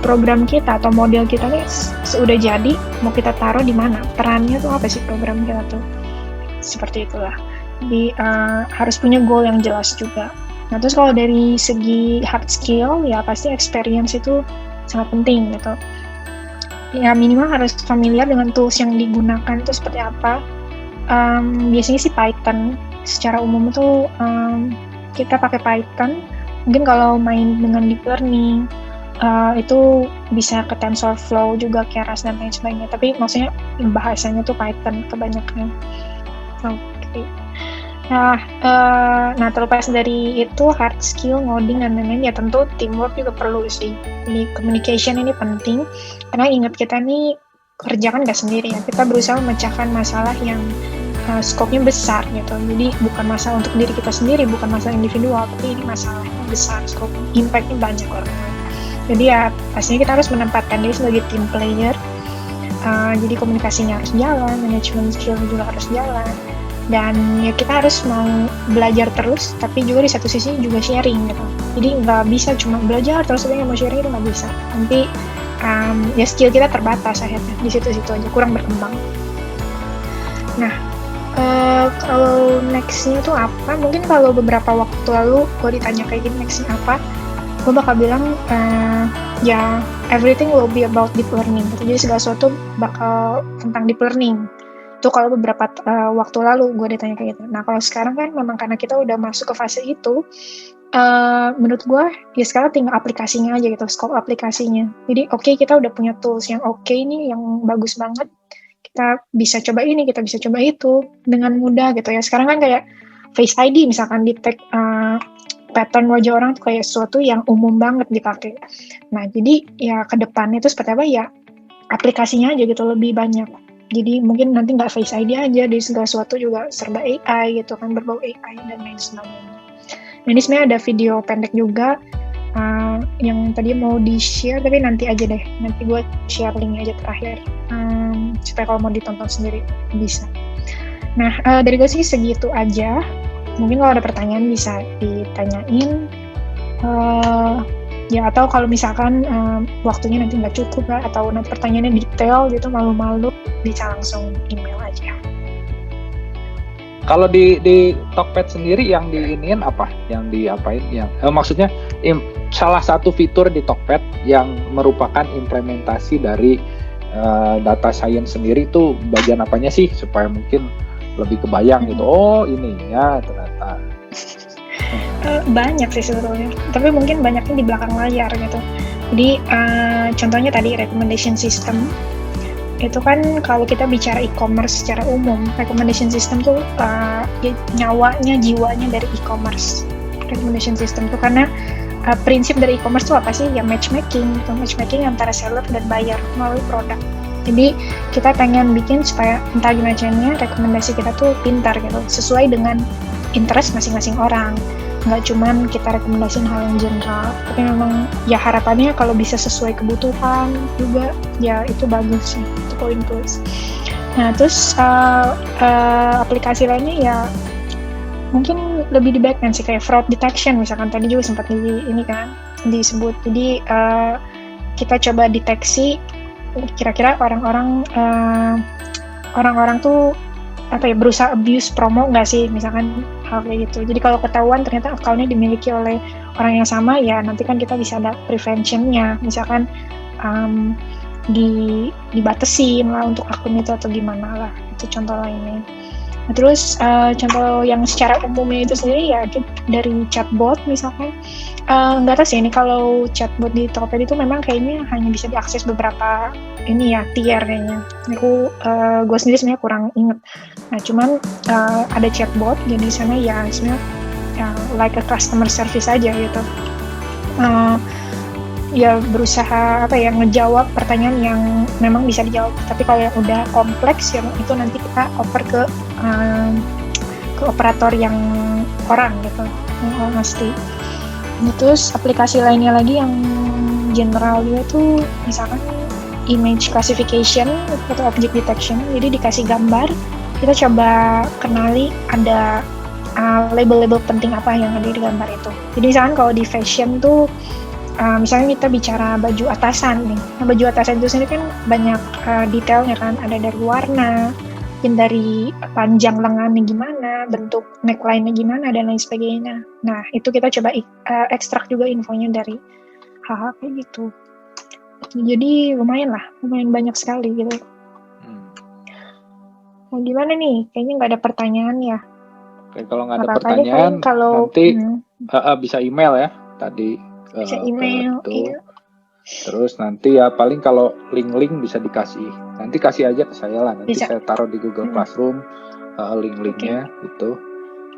program kita atau model kita nih sudah jadi, mau kita taruh di mana, perannya tuh apa sih program kita tuh, seperti itulah. Jadi harus punya goal yang jelas juga. Nah, terus kalau dari segi hard skill ya pasti experience itu sangat penting gitu. Ya minimal harus familiar dengan tools yang digunakan itu seperti apa. Biasanya sih Python secara umum itu kita pakai Python. Mungkin kalau main dengan deep learning itu bisa ke TensorFlow juga, Keras dan lain sebagainya. Tapi maksudnya bahasanya tuh Python kebanyakan. Oke. Nah, terlepas dari itu hard skill, ngoding dan lain-lain, ya tentu teamwork juga perlu sih. Jadi communication ini penting, karena ingat kita nih kerja kan nggak sendiri ya. Kita berusaha memecahkan masalah yang skopnya besar gitu. Jadi bukan masalah untuk diri kita sendiri, bukan masalah individual, tapi ini masalahnya besar, skop impact-nya banyak orang. Jadi ya pastinya kita harus menempatkan diri sebagai team player. Jadi komunikasinya harus jalan, management skill juga harus jalan. Dan ya kita harus mau belajar terus, tapi juga di satu sisi juga sharing gitu. Jadi nggak bisa cuma belajar terus tapi nggak mau sharing, itu nggak bisa. Nanti ya skill kita terbatas akhirnya, di situ-situ aja, kurang berkembang. Nah, kalau nextnya tuh apa? Mungkin kalau beberapa waktu lalu gue ditanya kayak gini, nextnya apa? Gue bakal bilang ya everything will be about deep learning gitu. Jadi segala sesuatu bakal tentang deep learning. Itu kalau beberapa waktu lalu gue ditanya kayak gitu. Nah, kalau sekarang kan memang karena kita udah masuk ke fase itu, menurut gue ya sekarang tinggal aplikasinya aja gitu, scope aplikasinya. Jadi oke, kita udah punya tools yang oke nih, yang bagus banget. Kita bisa coba ini, kita bisa coba itu dengan mudah gitu ya. Sekarang kan kayak Face ID misalkan, detect pattern wajah orang tuh kayak sesuatu yang umum banget dipakai. Nah, jadi ya ke depannya itu seperti apa ya, aplikasinya aja gitu lebih banyak. Jadi mungkin nanti nggak Face ID aja, di segala sesuatu juga serba AI gitu kan, berbau AI dan lain sebagainya. Nah, ini sebenarnya ada video pendek juga yang tadi mau di-share, tapi nanti aja deh. Nanti gue share linknya aja terakhir. Supaya kalau mau ditonton sendiri bisa. Nah, dari gue sih segitu aja. Mungkin kalau ada pertanyaan bisa ditanyain. Ya, atau kalau misalkan waktunya nanti nggak cukup lah, atau nanti pertanyaannya detail gitu, malu-malu, bisa langsung email aja. Kalau di Tokped sendiri yang diinin apa? Yang diapain? Yang maksudnya salah satu fitur di Tokped yang merupakan implementasi dari data science sendiri itu bagian apanya sih, supaya mungkin lebih kebayang gitu. Oh, ininya ternyata. Banyak sih sebetulnya, tapi mungkin banyaknya di belakang layar gitu. Jadi contohnya tadi recommendation system itu kan, kalau kita bicara e-commerce secara umum, recommendation system tuh nyawanya, jiwanya dari e-commerce. Recommendation system tuh karena prinsip dari e-commerce tuh apa sih? Ya matchmaking antara seller dan buyer melalui produk. Jadi kita pengen bikin supaya entah gimana caranya rekomendasi kita tuh pintar gitu, sesuai dengan interest masing-masing orang. Nggak cuman kita rekomendasiin hal yang general, tapi memang ya harapannya kalau bisa sesuai kebutuhan juga, ya itu bagus sih, itu poin plus. Nah, terus aplikasi lainnya ya mungkin lebih di backend sih, kayak fraud detection misalkan, tadi juga sempat disebut. Jadi kita coba deteksi kira-kira orang-orang tuh berusaha abuse promo nggak sih, misalkan hal kayak gitu. Jadi kalau ketahuan ternyata akunnya dimiliki oleh orang yang sama, ya nanti kan kita bisa ada preventionnya, misalkan dibatasin lah untuk akun itu atau gimana lah, itu contoh lainnya. Nah, terus contoh yang secara umumnya itu sendiri ya dari chatbot misalkan. Nggak tahu sih ini kalau chatbot di Tokopedia itu memang kayaknya hanya bisa diakses beberapa tier kayaknya. Gue sendiri sebenarnya kurang inget. Nah, cuman ada chatbot, jadi di sana ya sebenarnya like a customer service aja gitu. Ya berusaha ngejawab pertanyaan yang memang bisa dijawab. Tapi kalau yang udah kompleks ya itu nanti kita oper ke operator yang orang gitu, yang orang asli. Terus aplikasi lainnya lagi yang general juga tuh misalkan image classification atau object detection. Jadi dikasih gambar, kita coba kenali ada label-label penting apa yang ada di gambar itu. Jadi misalkan kalau di fashion tuh misalnya kita bicara baju atasan nih. Nah, baju atasan itu sendiri kan banyak detailnya kan, ada dari warna, dari panjang lengannya gimana, bentuk neckline-nya gimana, dan lain sebagainya. Nah, itu kita coba ekstrak juga infonya dari hal-hal kayak gitu. Jadi lumayan banyak sekali gitu. Nah, gimana nih? Kayaknya nggak ada pertanyaan ya. Oke, kalau nggak ada pertanyaan, nanti bisa email ya tadi. Bisa email, iya. Terus nanti ya paling kalau link-link bisa dikasih. Nanti kasih aja ke saya lah. Nanti saya taruh di Google Classroom link-linknya gitu.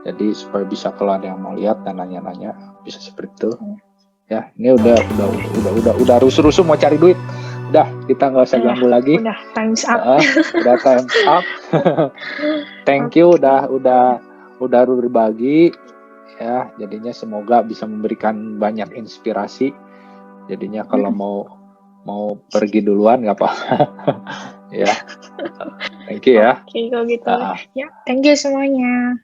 Jadi supaya bisa kalau ada yang mau lihat dan nanya-nanya bisa seperti itu. Ya, ini udah rusuh-rusuh mau cari duit. Udah, kita nggak usah ganggu lagi. Udah time's up. Udah time's up. Thank you udah berbagi. Ya, jadinya semoga bisa memberikan banyak inspirasi. Jadinya kalau mau pergi duluan nggak apa-apa. Ya, thank you ya. Oke, kalau gitu. Ya, thank you semuanya.